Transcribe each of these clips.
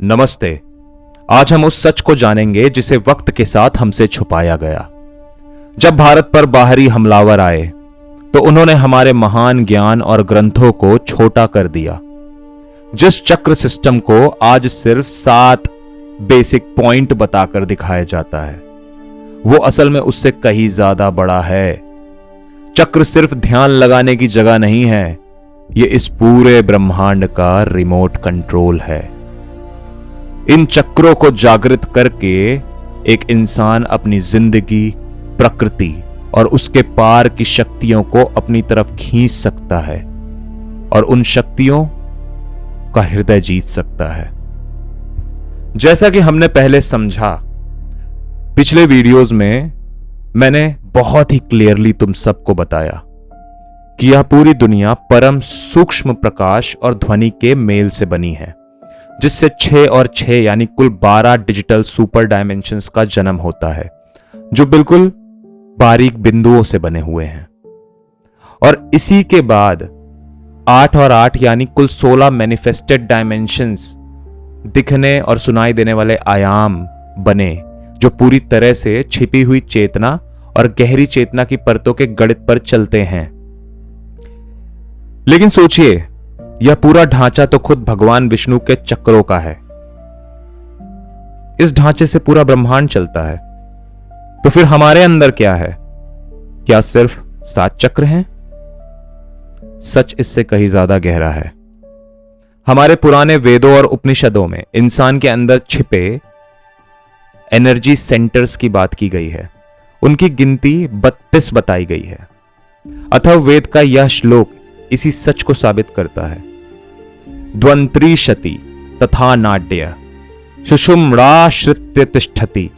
नमस्ते। आज हम उस सच को जानेंगे जिसे वक्त के साथ हमसे छुपाया गया। जब भारत पर बाहरी हमलावर आए तो उन्होंने हमारे महान ज्ञान और ग्रंथों को छोटा कर दिया। जिस चक्र सिस्टम को आज सिर्फ 7 बेसिक पॉइंट बताकर दिखाया जाता है, वो असल में उससे कहीं ज्यादा बड़ा है। चक्र सिर्फ ध्यान लगाने की जगह नहीं है, ये इस पूरे ब्रह्मांड का रिमोट कंट्रोल है। इन चक्रों को जागृत करके एक इंसान अपनी जिंदगी, प्रकृति और उसके पार की शक्तियों को अपनी तरफ खींच सकता है और उन शक्तियों का हृदय जीत सकता है। जैसा कि हमने पहले समझा, पिछले वीडियोस में मैंने बहुत ही क्लियरली तुम सबको बताया कि यह पूरी दुनिया परम सूक्ष्म प्रकाश और ध्वनि के मेल से बनी है, जिससे 6 और 6 यानी कुल 12 डिजिटल सुपर डायमेंशंस का जन्म होता है, जो बिल्कुल बारीक बिंदुओं से बने हुए हैं। और इसी के बाद 8 और 8 यानी कुल 16 मैनिफेस्टेड डायमेंशंस, दिखने और सुनाई देने वाले आयाम बने, जो पूरी तरह से छिपी हुई चेतना और गहरी चेतना की परतों के गणित पर चलते हैं। लेकिन सोचिए, यह पूरा ढांचा तो खुद भगवान विष्णु के चक्रों का है। इस ढांचे से पूरा ब्रह्मांड चलता है। तो फिर हमारे अंदर क्या है? क्या सिर्फ 7 चक्र हैं? सच इससे कहीं ज्यादा गहरा है। हमारे पुराने वेदों और उपनिषदों में इंसान के अंदर छिपे एनर्जी सेंटर्स की बात की गई है। उनकी गिनती 32 बताई गई है। अथर्ववेद का यह श्लोक इसी सच को साबित करता है। द्वंत्रिशति तथा नाड्य सुषुम्नाश्रित्य तिष्ठति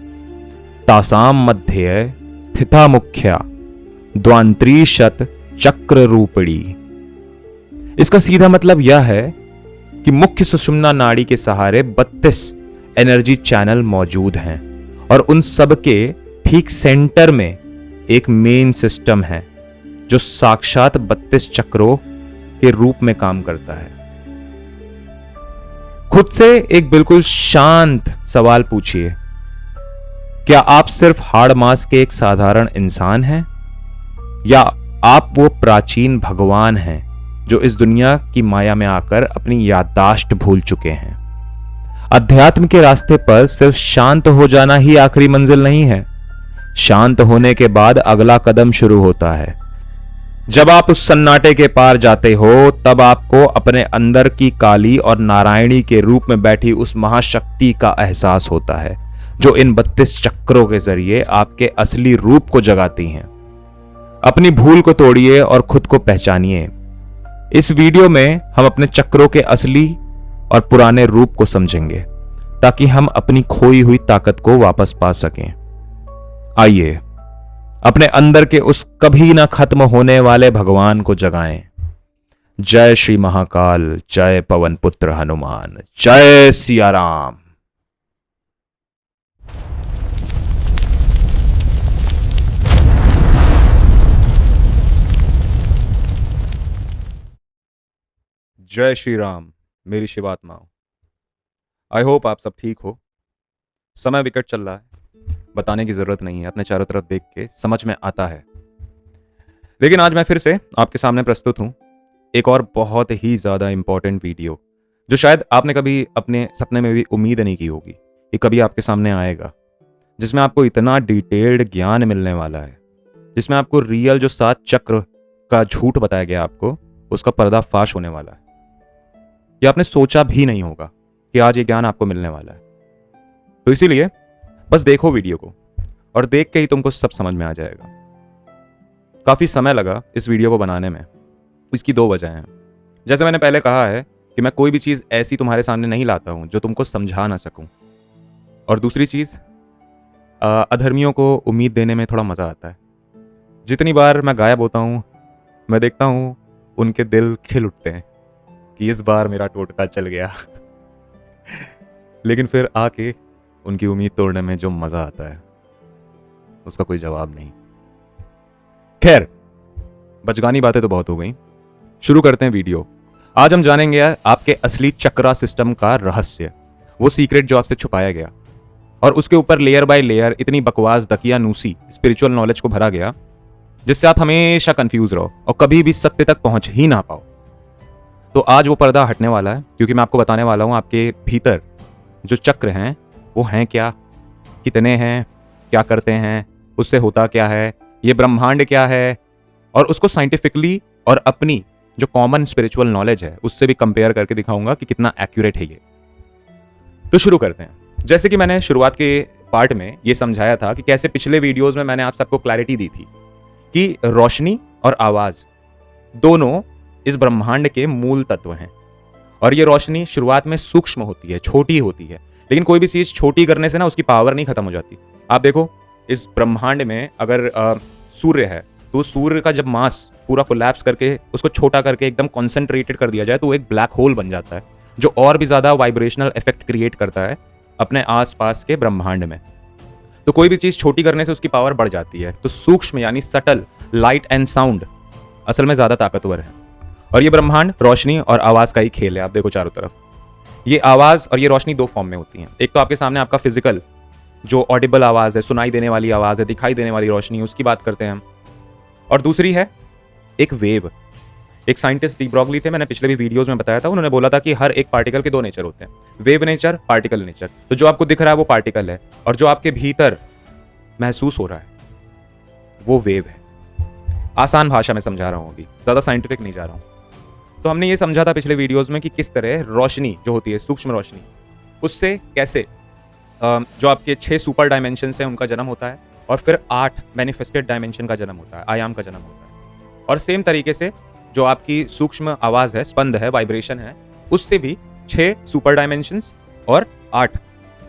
तासाम मध्ये स्थिता मुख्या द्वांत्रिशत चक्र रूपिणी। इसका सीधा मतलब यह है कि मुख्य सुषुम्ना नाड़ी के सहारे 32 एनर्जी चैनल मौजूद हैं और उन सब के ठीक सेंटर में एक मेन सिस्टम है जो साक्षात 32 चक्रों के रूप में काम करता है। खुद से एक बिल्कुल शांत सवाल पूछिए, क्या आप सिर्फ हाड़ मांस के एक साधारण इंसान हैं, या आप वो प्राचीन भगवान हैं जो इस दुनिया की माया में आकर अपनी याददाश्त भूल चुके हैं? अध्यात्म के रास्ते पर सिर्फ शांत हो जाना ही आखिरी मंजिल नहीं है। शांत होने के बाद अगला कदम शुरू होता है। जब आप उस सन्नाटे के पार जाते हो, तब आपको अपने अंदर की काली और नारायणी के रूप में बैठी उस महाशक्ति का एहसास होता है, जो इन 32 चक्रों के जरिए आपके असली रूप को जगाती हैं। अपनी भूल को तोड़िए और खुद को पहचानिए। इस वीडियो में हम अपने चक्रों के असली और पुराने रूप को समझेंगे, ताकि हम अपनी खोई हुई ताकत को वापस पा सकें। आइए अपने अंदर के उस कभी ना खत्म होने वाले भगवान को जगाएं। जय श्री महाकाल, जय पवन पुत्र हनुमान, जय सिया राम। जय श्री राम मेरी शिवात्माओं। आई होप आप सब ठीक हो। समय विकट चल रहा है, बताने की जरूरत नहीं है, अपने चारों तरफ देख के समझ में आता है। लेकिन आज मैं फिर से आपके सामने प्रस्तुत हूं एक और बहुत ही ज्यादा इंपॉर्टेंट वीडियो, जो शायद आपने कभी अपने सपने में भी उम्मीद नहीं की होगी कि कभी आपके सामने आएगा, जिसमें आपको इतना डिटेल्ड ज्ञान मिलने वाला है, जिसमें आपको रियल जो 7 चक्र का झूठ बताया गया आपको, उसका पर्दाफाश होने वाला है। ये आपने सोचा भी नहीं होगा कि आज ये ज्ञान आपको मिलने वाला है। तो इसीलिए बस देखो वीडियो को, और देख के ही तुमको सब समझ में आ जाएगा। काफी समय लगा इस वीडियो को बनाने में। इसकी 2 वजह हैं। जैसे मैंने पहले कहा है कि मैं कोई भी चीज ऐसी तुम्हारे सामने नहीं लाता हूं जो तुमको समझा ना सकूं। और दूसरी चीज, अधर्मियों को उम्मीद देने में थोड़ा मजा आता है। जितनी बार मैं गायब होता हूं, मैं देखता हूं उनके दिल खिल उठते हैं कि इस बार मेरा टोटका चल गया। लेकिन फिर आके उनकी उम्मीद तोड़ने में जो मजा आता है, उसका कोई जवाब नहीं। खैर, बचगानी बातें तो बहुत हो गई। शुरू करते हैं वीडियो। आज हम जानेंगे आपके असली चक्रा सिस्टम का रहस्य, वो सीक्रेट जो आपसे छुपाया गया और उसके ऊपर लेयर बाय लेयर इतनी बकवास दकियानूसी स्पिरिचुअल नॉलेज को भरा गया जिससे आप हमेशा कंफ्यूज रहो और कभी भी सत्य तक पहुंच ही ना पाओ। तो आज वो पर्दा हटने वाला है, क्योंकि मैं आपको बताने वाला हूं आपके भीतर जो चक्र हैं वो हैं क्या, कितने हैं, क्या करते हैं, उससे होता क्या है, ये ब्रह्मांड क्या है, और उसको साइंटिफिकली और अपनी जो कॉमन स्पिरिचुअल नॉलेज है उससे भी कंपेयर करके दिखाऊंगा कि कितना एक्यूरेट है ये। तो शुरू करते हैं। जैसे कि मैंने शुरुआत के पार्ट में ये समझाया था कि कैसे पिछले वीडियोस में मैंने आप सबको क्लैरिटी दी थी कि रोशनी और आवाज दोनों इस ब्रह्मांड के मूल तत्व हैं। और ये रोशनी शुरुआत में सूक्ष्म होती है, छोटी होती है, लेकिन कोई भी चीज छोटी करने से ना उसकी पावर नहीं खत्म हो जाती। आप देखो इस ब्रह्मांड में अगर सूर्य है तो सूर्य का जब मास पूरा कोलैप्स करके उसको छोटा करके एकदम कॉन्सेंट्रेटेड कर दिया जाए तो वो एक ब्लैक होल बन जाता है जो और भी ज्यादा वाइब्रेशनल इफेक्ट क्रिएट करता है अपने आसपास के ब्रह्मांड में। तो कोई भी चीज छोटी करने से उसकी पावर बढ़ जाती है। तो सूक्ष्म यानी सटल लाइट एंड साउंड असल में ज्यादा ताकतवर है। और ये ब्रह्मांड रोशनी और आवाज का ही खेल है। आप देखो चारों तरफ ये आवाज और ये रोशनी दो फॉर्म में होती है। एक तो आपके सामने आपका फिजिकल जो ऑडिबल आवाज है, सुनाई देने वाली आवाज है, दिखाई देने वाली रोशनी, उसकी बात करते हैं हम। और दूसरी है एक वेव। एक साइंटिस्ट डी ब्रॉगली थे, मैंने पिछले भी वीडियोस में बताया था, उन्होंने बोला था कि हर एक पार्टिकल के दो नेचर होते हैं, वेव नेचर, पार्टिकल नेचर। तो जो आपको दिख रहा है वो पार्टिकल है और जो आपके भीतर महसूस हो रहा है वो वेव है। आसान भाषा में समझा रहा हूं, अभी ज्यादा साइंटिफिक नहीं जा रहा हूं। तो हमने ये समझा था पिछले वीडियोस में कि किस तरह रोशनी जो होती है, सूक्ष्म रोशनी, उससे कैसे जो आपके 6 सुपर डायमेंशन हैं उनका जन्म होता है और फिर 8 मैनिफेस्टेड डायमेंशन का जन्म होता है, आयाम का जन्म होता है। और सेम तरीके से जो आपकी सूक्ष्म आवाज है, स्पंद है, वाइब्रेशन है, उससे भी 6 सुपर डायमेंशंस और 8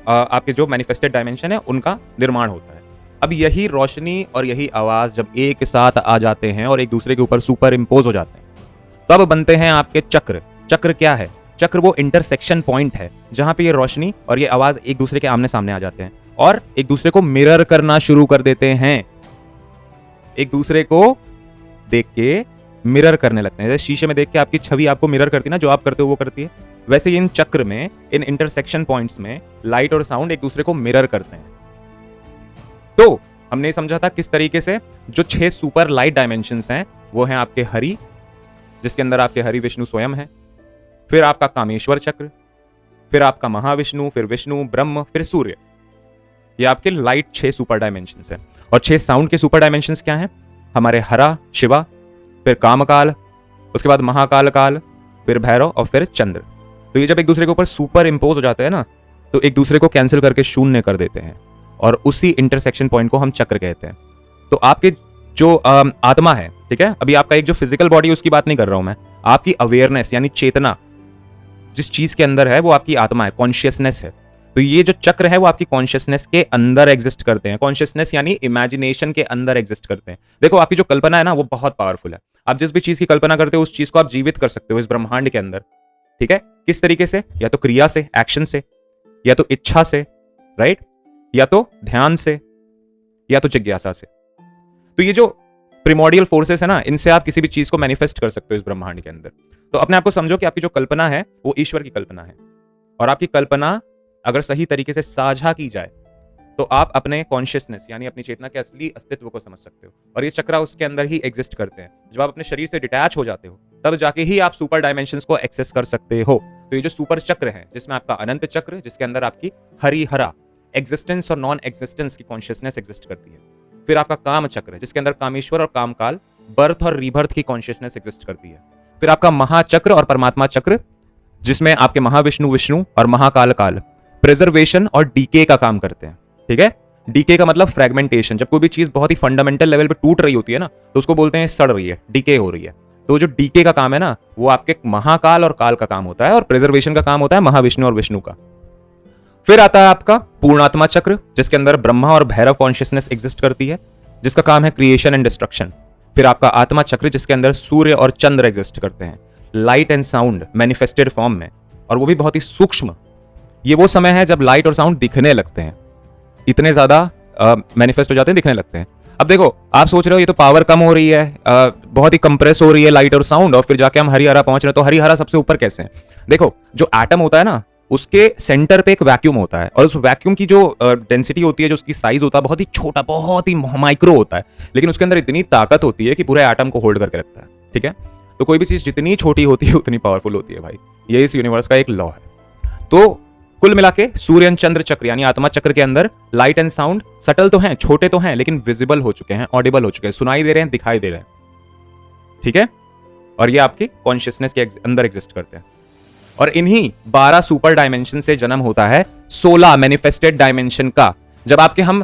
आपके जो मैनिफेस्टेड डायमेंशन है उनका निर्माण होता है। अब यही रोशनी और यही आवाज जब एक साथ आ जाते हैं और एक दूसरे के ऊपर सुपर इम्पोज हो जाते हैं तब बनते हैं आपके चक्र। चक्र क्या है? चक्र वो इंटरसेक्शन पॉइंट है जहां पे ये रोशनी और ये आवाज एक दूसरे के आमने सामने आ जाते हैं और एक दूसरे को मिरर करना शुरू कर देते हैं। एक दूसरे को देख के मिरर करने लगते हैं। जैसे शीशे में देख के आपकी छवि आपको मिरर करती है ना, जो आप करते हो वो करती है, वैसे इन चक्र में, इन इंटरसेक्शन पॉइंट्स में लाइट और साउंड एक दूसरे को मिरर करते हैं। तो हमने समझा था किस तरीके से जो 6 सुपर लाइट डायमेंशंस हैं वो हैं आपके हरि, जिसके अंदर आपके हरि विष्णु स्वयं है, फिर आपका कामेश्वर चक्र, फिर आपका महाविष्णु, फिर विष्णु, ब्रह्म, फिर सूर्य। ये आपके लाइट 6 सुपर डायमेंशंस हैं। और 6 साउंड के सुपर डायमेंशंस क्या हैं? हमारे हरा शिवा, फिर कामकाल, उसके बाद महाकाल काल, फिर भैरव और फिर चंद्र। तो ये जब एक दूसरे के ऊपर सुपर इंपोज हो जाते हैं ना तो एक दूसरे को कैंसिल करके शून्य कर देते हैं और उसी इंटरसेक्शन पॉइंट को हम चक्र कहते हैं। तो आपके जो आत्मा है, ठीक है, अभी आपका एक जो फिजिकल बॉडी है उसकी बात नहीं कर रहा हूं मैं, आपकी अवेयरनेस यानी चेतना जिस चीज के अंदर है वो आपकी आत्मा है, कॉन्शियसनेस है। तो ये जो चक्र है वो आपकी कॉन्शियसनेस के अंदर एग्जिस्ट करते हैं। कॉन्शियसनेस यानी इमेजिनेशन के अंदर एग्जिस्ट करते हैं। देखो आपकी जो कल्पना है ना वो बहुत पावरफुल है। आप जिस भी चीज की कल्पना करते हो उस चीज को आप जीवित कर सकते हो इस ब्रह्मांड के अंदर, ठीक है। किस तरीके से? या तो क्रिया से, एक्शन से, या तो इच्छा से, राइट, या तो ध्यान से, या तो जिज्ञासा से। तो ये जो प्रिमोडियल फोर्सेस है ना, इनसे आप किसी भी चीज को मैनिफेस्ट कर सकते हो इस ब्रह्मांड के अंदर। तो अपने आप को समझो कि आपकी जो कल्पना है वो ईश्वर की कल्पना है और आपकी कल्पना अगर सही तरीके से साझा की जाए तो आप अपने कॉन्शियसनेस यानी अपनी चेतना के असली अस्तित्व को समझ सकते हो। और ये चक्र उसके अंदर ही एग्जिस्ट करते हैं। जब आप अपने शरीर से डिटैच हो जाते हो तब जाके ही आप सुपर डायमेंशंस को एक्सेस कर सकते हो। तो ये जो सुपर चक्र है जिसमें आपका अनंत चक्र, जिसके अंदर आपकी हरि हरा एग्जिस्टेंस और नॉन एग्जिस्टेंस की कॉन्शियसनेस एग्जिस्ट करती है। फिर आपका काम चक्र जिसके अंदर कामेश्वर और कामकाल, बर्थ और रीबर्थ की कॉन्शियसनेस एग्जिस्ट करती है। फिर आपका महाचक्र और परमात्मा चक्र जिसमें आपके महाविष्णु विष्णु और महाकाल काल प्रिजर्वेशन और डीके का काम करते हैं, ठीक है। डीके का मतलब फ्रेगमेंटेशन। जब कोई भी चीज बहुत ही फंडामेंटल लेवल पे टूट रही होती है ना तो उसको बोलते हैं सड़ रही है, डीके हो रही है। तो जो डीके का काम है ना वो आपके महाकाल और काल का काम होता है और प्रिजर्वेशन का काम होता है महाविष्णु और विष्णु का। फिर आता है आपका पूर्णात्मा चक्र जिसके अंदर ब्रह्मा और भैरव कॉन्शियसनेस एग्जिस्ट करती है, जिसका काम है क्रिएशन एंड डिस्ट्रक्शन। फिर आपका आत्मा चक्र जिसके अंदर सूर्य और चंद्र एग्जिस्ट करते हैं, light and sound manifested form में, और वो भी बहुत ही सूक्ष्म। ये वो समय है जब लाइट और साउंड दिखने लगते हैं, इतने ज्यादा मैनिफेस्ट हो जाते हैं, दिखने लगते हैं। अब देखो आप सोच रहे हो ये तो पावर कम हो रही है, बहुत ही कंप्रेस हो रही है लाइट और साउंड, और फिर जाके हम हरिहरा पहुंच रहे हैं। तो हरिहरा सबसे ऊपर कैसे है? देखो जो एटम होता है ना उसके सेंटर पे एक वैक्यूम होता है और उस वैक्यूम की जो डेंसिटी होती है, जो उसकी साइज होता है, बहुत ही छोटा, बहुत ही माइक्रो होता है, लेकिन उसके अंदर इतनी ताकत होती है कि पूरे एटम को होल्ड करके रखता है। ठीक है, तो कोई भी चीज जितनी छोटी होती है उतनी पावरफुल होती है भाई, ये इस यूनिवर्स का एक लॉ है। तो कुल मिला के सूर्य चंद्र चक्र यानी आत्मा चक्र के अंदर लाइट एंड साउंड सटल तो हैं, छोटे तो हैं, लेकिन विजिबल हो चुके हैं, ऑडिबल हो चुके हैं, सुनाई दे रहे हैं, दिखाई दे रहे हैं। ठीक है, और ये आपकी कॉन्शियसनेस के अंदर एग्जिस्ट करते हैं। और इन्हीं 12 सुपर डायमेंशन से जन्म होता है 16 मैनिफेस्टेड डायमेंशन का। जब आपके हम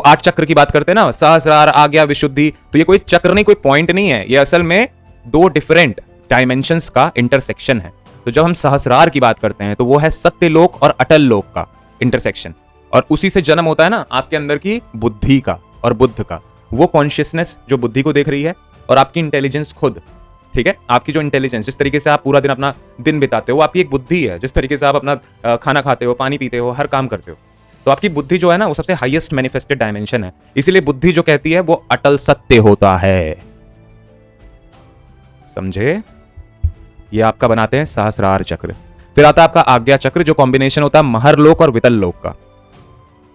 8 चक्र की बात करते हैं ना, सहस्रार, आज्ञा, विशुद्धि, तो ये कोई चक्र नहीं, कोई पॉइंट नहीं है, ये असल में 2 डिफरेंट डायमेंशंस का इंटरसेक्शन है। तो जब हम सहस्रार की बात करते हैं तो वो है सत्यलोक और अटल लोक का इंटरसेक्शन, और उसी से जन्म होता है ना आपके अंदर की बुद्धि का और बुद्ध का, वो कॉन्शियसनेस जो बुद्धि को देख रही है, और आपकी इंटेलिजेंस खुद। ठीक है, आपकी जो इंटेलिजेंस, जिस तरीके से आप पूरा दिन अपना दिन बिताते हो, आपकी एक बुद्धि है। जिस तरीके से आप अपना खाना खाते हो, पानी पीते हो, हर काम करते हो, तो आपकी बुद्धि जो है ना वो सबसे हाईएस्ट मैनिफेस्टेड डायमेंशन है। इसीलिए बुद्धि जो कहती है वो अटल सत्य होता है। समझे? ये आपका बनाते हैं सहस्रार चक्र। फिर आता है आपका आज्ञा चक्र, जो कॉम्बिनेशन होता है महरलोक और वितललोक का।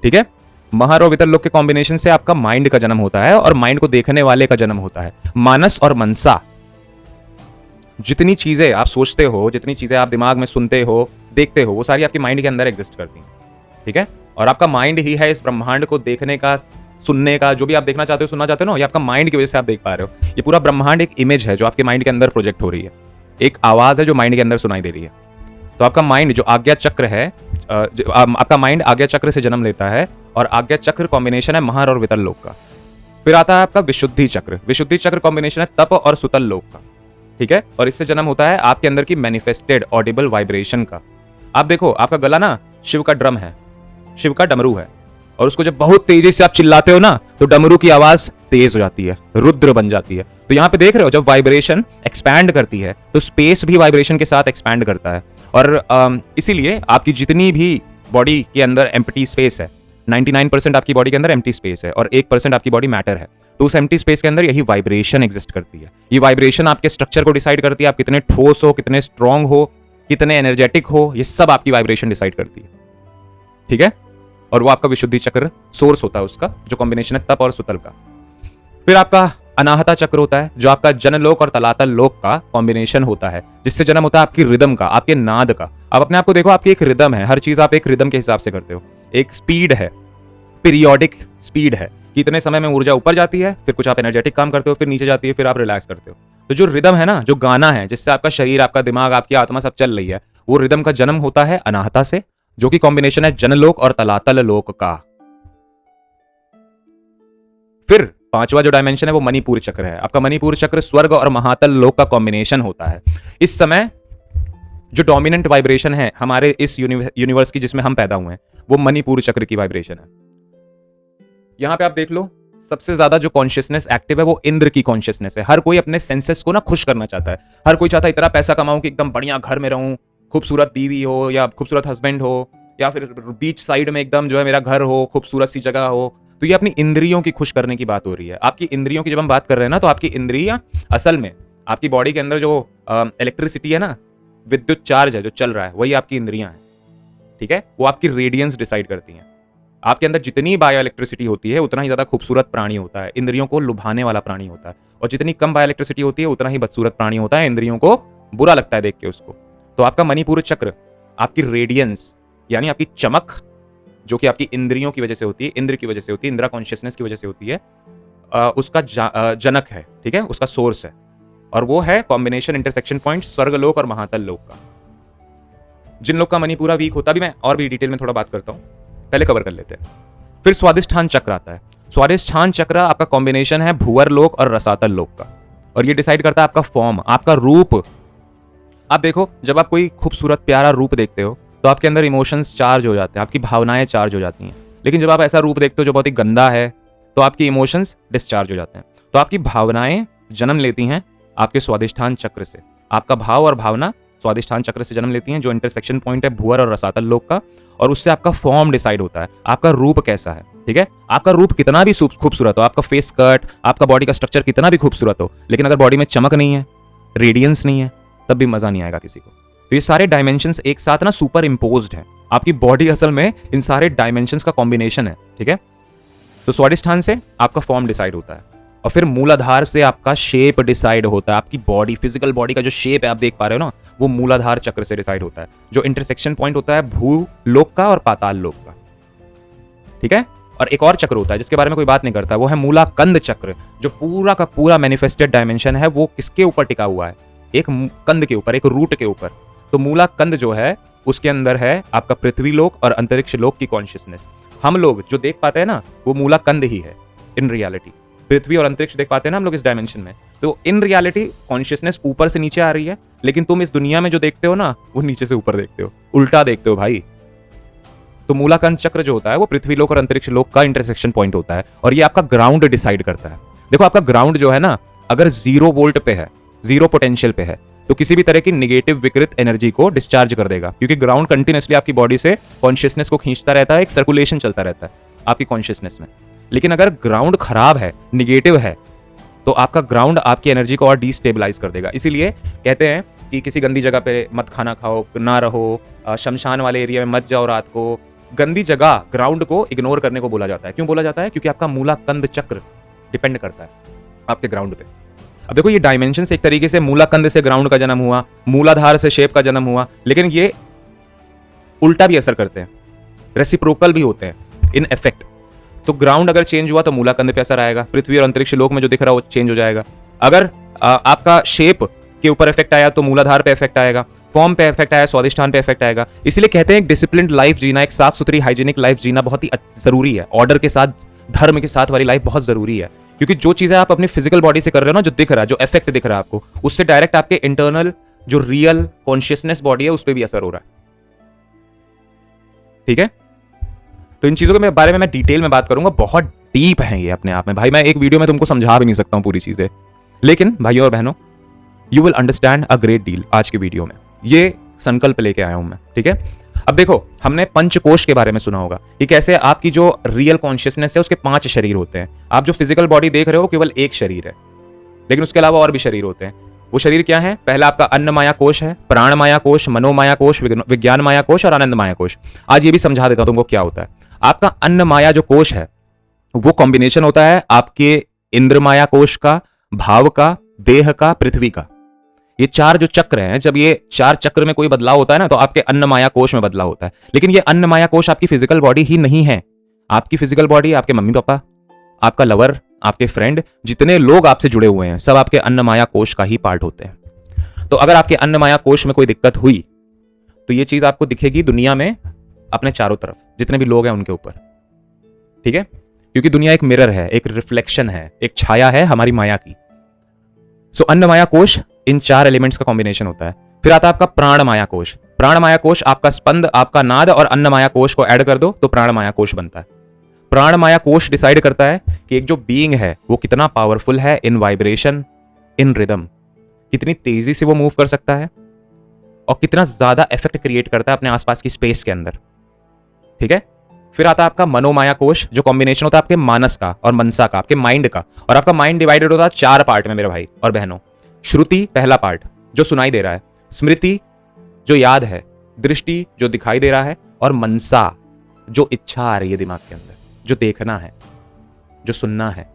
ठीक है, महर और वितललोक के कॉम्बिनेशन से आपका माइंड का जन्म होता है, और माइंड को देखने वाले का जन्म होता है मानस और मनसा। जितनी चीजें आप सोचते हो, जितनी चीजें आप दिमाग में सुनते हो, देखते हो, वो सारी आपकी माइंड के अंदर एग्जिस्ट करती हैं। ठीक है, और आपका माइंड ही है इस ब्रह्मांड को देखने का, सुनने का, जो भी आप देखना चाहते हो, सुनना चाहते हो ना, ये आपका माइंड की वजह से आप देख पा रहे हो। ये पूरा ब्रह्मांड एक इमेज है जो आपके माइंड के अंदर प्रोजेक्ट हो रही है, एक आवाज है जो माइंड के अंदर सुनाई दे रही है। तो आपका माइंड जो आज्ञा चक्र है, आपका माइंड आज्ञा चक्र से जन्म लेता है, और आज्ञा चक्र कॉम्बिनेशन है महर और वितल लोक का। फिर आता है आपका विशुद्धि चक्र। विशुद्धि चक्र कॉम्बिनेशन है तप और सुतल लोक का। ठीक है, और इससे जन्म होता है आपके अंदर की मैनिफेस्टेड ऑडिबल वाइब्रेशन का। आप देखो, आपका गला ना शिव का ड्रम है, शिव का डमरू है, और उसको जब बहुत तेजी से आप चिल्लाते हो ना, तो डमरू की आवाज तेज हो जाती है, रुद्र बन जाती है। तो यहां पे देख रहे हो, जब वाइब्रेशन एक्सपैंड करती है तो स्पेस भी वाइब्रेशन के साथ एक्सपैंड करता है। और इसीलिए आपकी जितनी भी बॉडी के अंदर एम्प्टी स्पेस है, 99% आपकी बॉडी के अंदर एम्प्टी स्पेस है, और 1% आपकी बॉडी मैटर है। तो उस एम्प्टी स्पेस के अंदर यही वाइब्रेशन एग्जिस्ट करती है। ये वाइब्रेशन आपके स्ट्रक्चर को डिसाइड करती है, आप कितने ठोस हो, कितने स्ट्रांग हो, कितने एनर्जेटिक हो, ये सब आपकी वाइब्रेशन डिसाइड करती है। ठीक है, और वो आपका विशुद्धि चक्र सोर्स होता है उसका, जो कॉम्बिनेशन है तप और सुतल का। फिर आपका अनाहता चक्र होता है, जो आपका जनलोक और तलातल लोक का कॉम्बिनेशन होता है, जिससे जन्म होता है आपकी रिदम का, आपके नाद का। आप अपने आप को देखो, आपकी एक रिदम है, हर चीज आप एक रिदम के हिसाब से करते हो। एक स्पीड है, पीरियोडिक स्पीड है, कि इतने समय में ऊर्जा ऊपर जाती है, फिर कुछ आप एनर्जेटिक काम करते हो, फिर नीचे जाती है, फिर आप रिलैक्स करते हो। तो जो रिदम है ना, जो गाना है, जिससे आपका शरीर, आपका दिमाग, आपकी आत्मा सब चल रही है, वो रिदम का जन्म होता है अनाहता से, जो कि कॉम्बिनेशन है जनलोक और तलातल लोक का। फिर 5वां जो डायमेंशन है वो मणिपुर चक्र है। आपका मणिपुर चक्र स्वर्ग और महातल लोक का कॉम्बिनेशन होता है। इस समय जो डोमिनेंट वाइब्रेशन है हमारे इस यूनिवर्स की, जिसमें हम पैदा हुए हैं, वो मणिपुर चक्र की वाइब्रेशन है। यहां पे आप देख लो, सबसे ज्यादा जो कॉन्शियसनेस एक्टिव है वो इंद्र की कॉन्शियसनेस है। हर कोई अपने सेंसेस को ना खुश करना चाहता है। हर कोई चाहता है इतना पैसा कमाऊं कि एकदम बढ़िया घर में रहूं, खूबसूरत बीवी हो या खूबसूरत हस्बैंड हो, या फिर बीच साइड में एकदम जो है मेरा घर हो, खूबसूरत सी जगह हो। तो ये अपनी इंद्रियों की खुश करने की बात हो रही है। आपकी इंद्रियों की जब हम बात कर रहे हैं ना, तो आपकी इंद्रियां असल में आपकी बॉडी के अंदर जो इलेक्ट्रिसिटी है ना, विद्युत चार्ज है जो चल रहा है, वही आपकी इंद्रियां हैं। ठीक है, वो आपकी रेडियंस डिसाइड करती हैं। आपके अंदर जितनी बायो इलेक्ट्रिसिटी होती है उतना ही ज्यादा खूबसूरत प्राणी होता है, इंद्रियों को लुभाने वाला प्राणी होता है। और जितनी कम बायो इलेक्ट्रिसिटी होती है उतना ही बदसूरत प्राणी होता है, इंद्रियों को बुरा लगता है देख के उसको। तो आपका मणिपुर चक्र आपकी रेडियंस यानी आपकी चमक, जो कि आपकी इंद्रियों की वजह से होती है, इंद्र की वजह से होती है, इंद्रा कॉन्शियसनेस की वजह से होती है, उसका जनक है। ठीक है, उसका सोर्स है, और वो है कॉम्बिनेशन इंटरसेक्शन पॉइंट स्वर्गलोक और महातल लोक का। जिन लोग का मणिपुरा वीक होता, भी मैं और भी डिटेल में थोड़ा बात करता हूं, पहले कवर कर लेते हैं। फिर स्वादिष्ठान चक्र आता है। स्वादिष्ठान चक्र आपका कॉम्बिनेशन है भूवर लोक और रसातल लोक का, और ये डिसाइड करता है आपका फॉर्म, आपका रूप। आप देखो, जब आप कोई खूबसूरत प्यारा रूप देखते हो तो आपके अंदर इमोशंस चार्ज हो जाते हैं, आपकी भावनाएं चार्ज हो जाती हैं। लेकिन जब आप ऐसा रूप देखते हो जो बहुत ही गंदा है, तो आपकी इमोशंस डिस्चार्ज हो जाते हैं। तो आपकी भावनाएं जन्म लेती हैं आपके स्वादिष्ठान चक्र से। आपका भाव और भावना स्वादिष्ठान चक्र से जन्म लेती हैं, जो इंटरसेक्शन पॉइंट है भूवर और रसातल लोक का, और उससे आपका फॉर्म डिसाइड होता है, आपका रूप कैसा है। ठीक है, आपका रूप कितना भी खूबसूरत हो, आपका फेस कट, आपका बॉडी का स्ट्रक्चर कितना भी खूबसूरत हो, लेकिन अगर बॉडी में चमक नहीं है, रेडियंस नहीं है, तब भी मजा नहीं आएगा किसी को। तो ये सारे डायमेंशंस एक साथ ना सुपर इम्पोज्ड है। आपकी बॉडी असल में इन सारे डायमेंशंस का कॉम्बिनेशन है, ठीक है। तो स्वादिष्ठान से आपका फॉर्म डिसाइड होता है और फिर मूलाधार से आपका शेप डिसाइड होता है। आपकी बॉडी, फिजिकल बॉडी का जो शेप है आप देख पा रहे हो ना, वो मूलाधार चक्र से डिसाइड होता है, जो इंटरसेक्शन पॉइंट होता है भूलोक का और पाताल लोक का, ठीक है। और एक और चक्र होता है जिसके बारे में कोई बात नहीं करता, वो है मूलाकंद चक्र, जो पूरा का पूरा मैनिफेस्टेड डायमेंशन है वो किसके ऊपर टिका हुआ है, एक कंद के ऊपर, एक रूट के ऊपर। तो मूलाकंद जो है उसके अंदर है आपका पृथ्वी लोक और अंतरिक्ष लोक की कॉन्शियसनेस। हम लोग जो देख पाते हैं ना वो मूलाकंद ही है इन रियलिटी। पृथ्वी और अंतरिक्ष देख पाते हैं ना हम लोग इस डायमेंशन में, तो इन रियलिटी कॉन्शियसनेस ऊपर से नीचे आ रही है, लेकिन तुम इस दुनिया में जो देखते हो ना वो नीचे से ऊपर देखते हो, उल्टा देखते हो भाई। तो मूलाकंद चक्र जो होता है वो पृथ्वी लोक और अंतरिक्ष लोक का इंटरसेक्शन पॉइंट होता है और ये आपका ग्राउंड डिसाइड करता है। देखो आपका ग्राउंड जो है ना, अगर 0 वोल्ट पे है, 0 पोटेंशियल पे है, तो किसी भी तरह की निगेटिव विकृत एनर्जी को डिस्चार्ज कर देगा, क्योंकि ग्राउंड कंटिन्यूअसली आपकी बॉडी से कॉन्शियसनेस को खींचता रहता है, एक सर्कुलेशन चलता रहता है आपकी कॉन्शियसनेस में। लेकिन अगर ग्राउंड खराब है, निगेटिव है, तो आपका ग्राउंड आपकी एनर्जी को और डिस्टेबलाइज कर देगा। इसीलिए कहते हैं कि किसी गंदी जगह पे मत खाना खाओ, ना रहो, शमशान वाले एरिया में मत जाओ रात को। गंदी जगह, ग्राउंड को इग्नोर करने को बोला जाता है। क्यों बोला जाता है? क्योंकि आपका मूलाकंद चक्र डिपेंड करता है आपके ग्राउंड पे। अब देखो ये डायमेंशन एक तरीके से मूलाकंद से ग्राउंड का जन्म हुआ, मूलाधार से शेप का जन्म हुआ, लेकिन ये उल्टा भी असर करते हैं, रेसिप्रोकल भी होते हैं इन इफेक्ट। तो ग्राउंड अगर चेंज हुआ तो मूलाकंद पे असर आएगा, पृथ्वी और अंतरिक्ष लोक में जो दिख रहा है वो चेंज हो जाएगा। अगर आपका शेप के ऊपर इफेक्ट आया तो मूलाधार पे इफेक्ट आएगा, फॉर्म पे इफेक्ट आया, स्वादिष्ठान पे इफेक्ट आएगा। इसलिए कहते हैं एक डिसिप्लिन्ड लाइफ जीना, एक साफ सुथरी हाइजीनिक लाइफ जीना बहुत ही जरूरी है। ऑर्डर के साथ, धर्म के साथ वाली लाइफ बहुत जरूरी है, क्योंकि जो चीजें आप अपनी फिजिकल बॉडी से कर रहे हो ना, जो दिख रहा है, जो इफेक्ट दिख रहा है आपको, उससे डायरेक्ट आपके इंटरनल जो रियल कॉन्शियसनेस बॉडी है उस पर भी असर हो रहा है, ठीक है। तो इन चीजों के बारे में मैं डिटेल में बात करूंगा, बहुत डीप है ये अपने आप में भाई। मैं एक वीडियो में तुमको समझा भी नहीं सकता हूं पूरी चीजें, लेकिन भाइयों और बहनों, you will understand a great deal आज की वीडियो में। ये संकल्प लेके आया हूं मैं, ठीक है। अब देखो, हमने पंचकोश के बारे में सुना होगा कि कैसे आपकी जो रियल कॉन्शियसनेस है उसके 5 शरीर होते हैं। आप जो फिजिकल बॉडी देख रहे हो केवल एक शरीर है, लेकिन उसके अलावा और भी शरीर होते हैं। वो शरीर क्या है? पहला आपका अन्नमाया कोश है, प्राणमाया कोश, मनोमाया कोश, विज्ञान माया कोश और आनंदमाया कोश। आज ये भी समझा देता हूं तुमको क्या होता है। आपका अन्नमाया जो कोश है वो कॉम्बिनेशन होता है आपके इंद्रमाया कोश का, भाव का, देह का, पृथ्वी का। ये 4 जो चक्र हैं, जब ये 4 चक्र में कोई बदलाव होता है ना, तो आपके अन्नमाया कोश में बदलाव होता है। लेकिन ये अन्नमाया कोश आपकी फिजिकल बॉडी ही नहीं है। आपकी फिजिकल बॉडी आपके मम्मी पापा, आपका लवर, आपके फ्रेंड, जितने लोग आपसे जुड़े हुए हैं, सब आपके अन्नमाया कोश का ही पार्ट होते हैं। तो अगर आपके अन्नमाया कोश में कोई दिक्कत हुई तो ये चीज आपको दिखेगी दुनिया में, अपने चारों तरफ जितने भी लोग हैं उनके ऊपर, ठीक है। क्योंकि दुनिया एक मिरर है, एक रिफ्लेक्शन है, एक छाया है हमारी माया की। सो अन्नमाया कोश इन 4 एलिमेंट्स का कॉम्बिनेशन होता है। फिर आता है आपका प्राणमाया कोश। प्राणमाया कोश आपका स्पंद, आपका नाद और अन्नमाया कोश को ऐड कर दो तो प्राणमाया कोश बनता है। प्राणमाया कोश डिसाइड करता है कि एक जो बीइंग है वो कितना पावरफुल है इन वाइब्रेशन, इन रिदम, कितनी तेजी से वो मूव कर सकता है और कितना ज्यादा इफेक्ट क्रिएट करता है अपने आसपास की स्पेस के अंदर, ठीक है। फिर आता है आपका मनोमाया कोश, जो कॉम्बिनेशन होता है आपके मानस का और मनसा का, आपके माइंड का। और आपका माइंड डिवाइडेड होता है 4 पार्ट में मेरे भाई और बहनों। श्रुति पहला पार्ट जो सुनाई दे रहा है, स्मृति जो याद है, दृष्टि जो दिखाई दे रहा है, और मनसा जो इच्छा आ रही है दिमाग के अंदर, जो देखना है, जो सुनना है।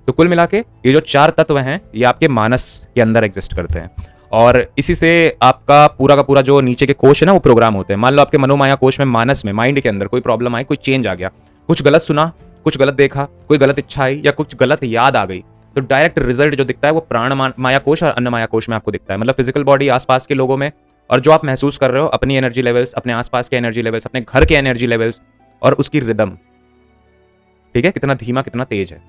तो कुल मिला के ये जो 4 तत्व हैं ये आपके मानस के अंदर एग्जिस्ट करते हैं और इसी से आपका पूरा का पूरा जो नीचे के कोश है ना वो प्रोग्राम होते हैं। मान लो आपके मनोमाया कोश में, मानस में, माइंड के अंदर कोई प्रॉब्लम आई, कोई चेंज आ गया, कुछ गलत सुना, कुछ गलत देखा, कोई गलत इच्छा आई या कुछ गलत याद आ गई, तो डायरेक्ट रिजल्ट जो दिखता है वो प्राण माया कोश और अन्नमाया कोश में आपको दिखता है। मतलब फिजिकल बॉडी, आसपास के लोगों में, और जो आप महसूस कर रहे हो अपनी एनर्जी लेवल्स, अपने आसपास के एनर्जी लेवल्स, अपने घर के एनर्जी लेवल्स और उसकी रिदम, ठीक है, कितना धीमा कितना तेज है।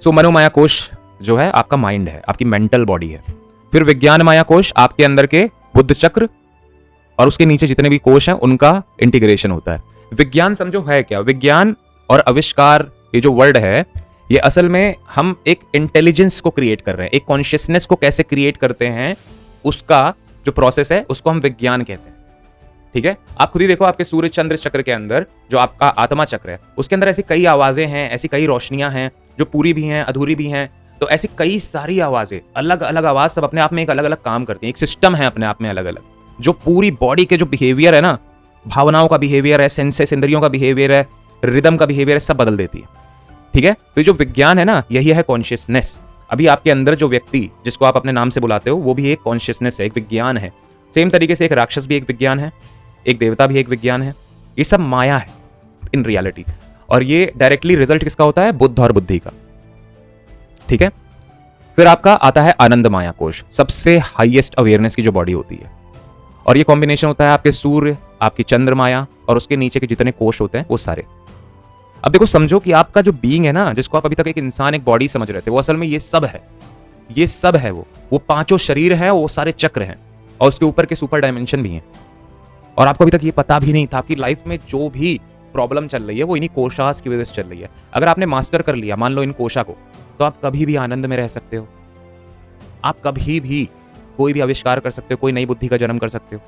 सो मनोमाया कोश जो है आपका माइंड है, आपकी मेंटल बॉडी है। फिर विज्ञान माया कोश आपके अंदर के बुद्ध चक्र और उसके नीचे जितने भी कोश हैं उनका इंटीग्रेशन होता है। विज्ञान समझो है क्या? विज्ञान और आविष्कार, ये जो वर्ड है, ये असल में हम एक इंटेलिजेंस को क्रिएट कर रहे हैं, एक कॉन्शियसनेस को कैसे क्रिएट करते हैं, उसका जो प्रोसेस है उसको हम विज्ञान कहते हैं, ठीक है। आप खुद ही देखो, आपके सूर्य चंद्र चक्र के अंदर जो आपका आत्मा चक्र है उसके अंदर ऐसी कई आवाजें हैं, ऐसी कई रोशनियां हैं जो पूरी भी हैं, अधूरी भी हैं, तो ऐसी कई सारी आवाजें, अलग अलग आवाज, सब अपने आप में एक अलग अलग काम करती हैं, एक सिस्टम है अपने आप में अलग अलग, जो पूरी बॉडी के जो बिहेवियर है ना, भावनाओं का बिहेवियर है, सेंसेस इंद्रियों का बिहेवियर है, रिदम का बिहेवियर है, सब बदल देती है। ठीक है, तो ये जो विज्ञान है ना, यही है कॉन्शियसनेस। अभी आपके अंदर जो व्यक्ति जिसको आप अपने नाम से बुलाते हो, वो भी एक कॉन्शियसनेस है, एक विज्ञान है। सेम तरीके से एक राक्षस भी एक विज्ञान है, एक देवता भी एक विज्ञान है। ये सब माया है इन रियलिटी, और ये डायरेक्टली रिजल्ट किसका होता है? बुद्ध और बुद्धि का। ठीक है, फिर आपका आता है आनंद माया कोश, सबसे हाईएस्ट अवेयरनेस की जो बॉडी होती है, और ये कॉम्बिनेशन होता है आपके सूर्य, आपकी चंद्र माया, और उसके नीचे के जितने कोश होते हैं वो सारे। अब देखो, समझो कि आपका जो बीइंग है ना, जिसको आप अभी तक एक इंसान, एक बॉडी समझ रहे थे, वो असल में ये सब है। ये सब है, वो पांचों शरीर है, वो सारे चक्र हैं, और उसके ऊपर के सुपर डायमेंशन भी हैं। और आपको अभी तक ये पता भी नहीं था। आपकी लाइफ में जो भी प्रॉब्लम चल रही है वो इन्हीं कोशास की वजह से चल रही है। अगर आपने मास्टर कर लिया, मान लो, इन कोशा को, तो आप कभी भी आनंद में रह सकते हो। आप कभी भी कोई भी आविष्कार कर सकते हो, कोई नई बुद्धि का जन्म कर सकते हो,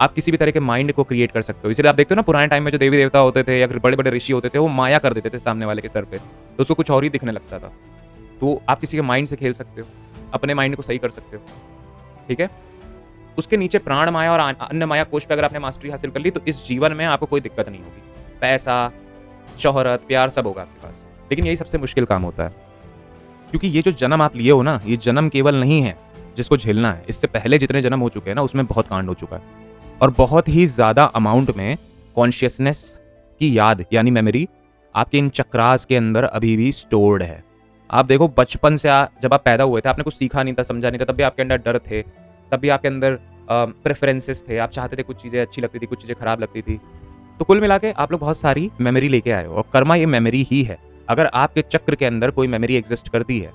आप किसी भी तरह के माइंड को क्रिएट कर सकते हो। इसलिए आप देखते हो ना, पुराने टाइम में जो देवी देवता होते थे या बड़े बड़े ऋषि होते थे, वो माया कर देते थे सामने वाले के सर पे, तो उसको कुछ और ही दिखने लगता था। तो आप किसी के माइंड से खेल सकते हो, अपने माइंड को सही कर सकते हो। ठीक है, उसके नीचे प्राण माया और अन्य माया कोश पे अगर आपने मास्टरी हासिल कर ली, तो इस जीवन में आपको कोई दिक्कत नहीं होगी। पैसा, शोहरत, प्यार सब होगा आपके पास। लेकिन यही सबसे मुश्किल काम होता है, क्योंकि ये जो जन्म आप लिए हो ना, ये जन्म केवल नहीं है जिसको झेलना है। इससे पहले जितने जन्म हो चुके हैं ना, उसमें बहुत कांड हो चुका है, और बहुत ही ज्यादा अमाउंट में कॉन्शियसनेस की याद यानी मेमोरी आपके इन चक्रास के अंदर अभी भी स्टोर्ड है। आप देखो, बचपन से जब आप पैदा हुए थे, आपने कुछ सीखा नहीं था, समझा नहीं था, तब भी आपके अंदर डर थे, तब भी आपके अंदर प्रेफरेंसेस थे, आप चाहते थे, कुछ चीजें अच्छी लगती थी, कुछ चीजें खराब लगती थी। तो कुल मिला के आप लोग बहुत सारी मेमोरी लेके आए हो, और कर्मा ये मेमोरी ही है। अगर आपके चक्र के अंदर कोई मेमोरी एग्जिस्ट करती है,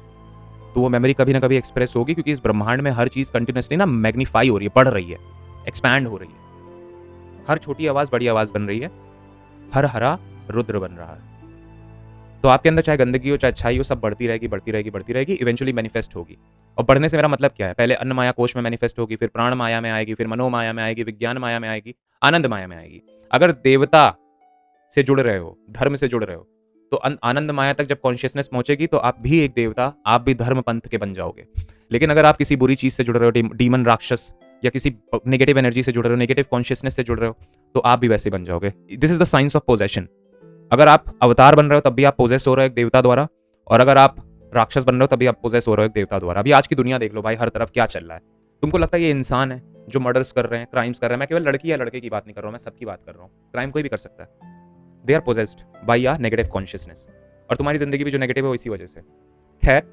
तो वो मेमोरी कभी ना कभी एक्सप्रेस होगी, क्योंकि इस ब्रह्मांड में हर चीज कंटिन्यूसली ना मैग्नीफाई हो रही है, बढ़ रही है, एक्सपैंड हो रही है। हर छोटी आवाज बड़ी आवाज बन रही है, हर हरा रुद्र बन रहा है। तो आपके अंदर चाहे गंदगी हो चाहे अच्छाई हो, सब बढ़ती रहेगी, बढ़ती रहेगी, बढ़ती रहेगी, इवेंचुअली मैनिफेस्ट होगी। और बढ़ने से मेरा मतलब क्या है? पहले अन्न माया कोश में मैनिफेस्ट होगी, फिर प्राण माया में आएगी, फिर मनो माया में आएगी, विज्ञान माया में आएगी, आनंद माया में आएगी। अगर देवता से जुड़ रहे हो, धर्म से जुड़ रहे हो, तो आनंद माया तक जब कॉन्शियसनेस पहुंचेगी, तो आप भी एक देवता, आप भी धर्म पंथ के बन जाओगे। लेकिन अगर आप किसी बुरी चीज से जुड़ रहे हो, डीमन, राक्षस, या किसी नेगेटिव एनर्जी से जुड़ रहे हो, नेगेटिव कॉन्शियसनेस से जुड़ रहे हो, तो आप भी वैसे बन जाओगे। This is the science of possession. अगर आप अवतार बन रहे हो, तब भी आप पोजेस हो रहे हो एक देवता द्वारा, और अगर आप राक्षस बन रहे हो, तब भी आप पोजेस हो रहे हो एक देवता द्वारा। अभी आज की दुनिया देख लो भाई, हर तरफ क्या चल रहा है। तुमको लगता है ये इंसान है जो मर्डर्स कर रहे हैं, क्राइम्स कर रहे हैं। मैं केवल लड़की या लड़के की बात नहीं कर रहा हूँ, मैं सबकी बात कर रहा हूँ। क्राइम कोई भी कर सकता है। दे आर पोजेस्ड बाय या नेगेटिव कॉन्शियसनेस, और तुम्हारी जिंदगी भी जो नेगेटिव है वो इसी वजह से। खैर,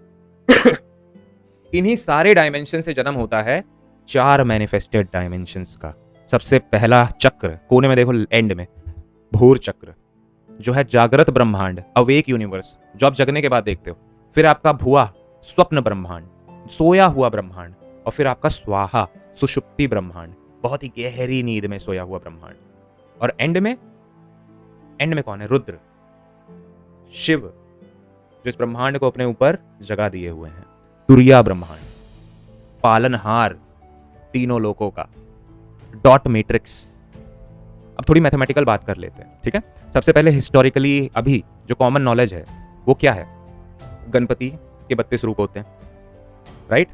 इन्हीं सारे डायमेंशन से जन्म होता है 4 मैनिफेस्टेड डायमेंशंस का। सबसे पहला चक्र, कोने में देखो, एंड में भूर चक्र, जो है जागृत ब्रह्मांड, अवेक यूनिवर्स, जो आप जगने के बाद देखते हो। फिर आपका भुआ, स्वप्न ब्रह्मांड, सोया हुआ ब्रह्मांड, और फिर आपका स्वाहा, सुषुप्ति ब्रह्मांड, बहुत ही गहरी नींद में सोया हुआ ब्रह्मांड। और एंड में कौन है? रुद्र, शिव, जो इस ब्रह्मांड को अपने ऊपर जगा दिए हुए हैं। तुरिया ब्रह्मांड, पालनहार तीनों लोकों का, डॉट मैट्रिक्स। अब थोड़ी मैथमेटिकल बात कर लेते हैं, ठीक है? सबसे पहले हिस्टोरिकली अभी जो कॉमन नॉलेज है वो क्या है? गणपति के 32 रूप होते हैं, राइट?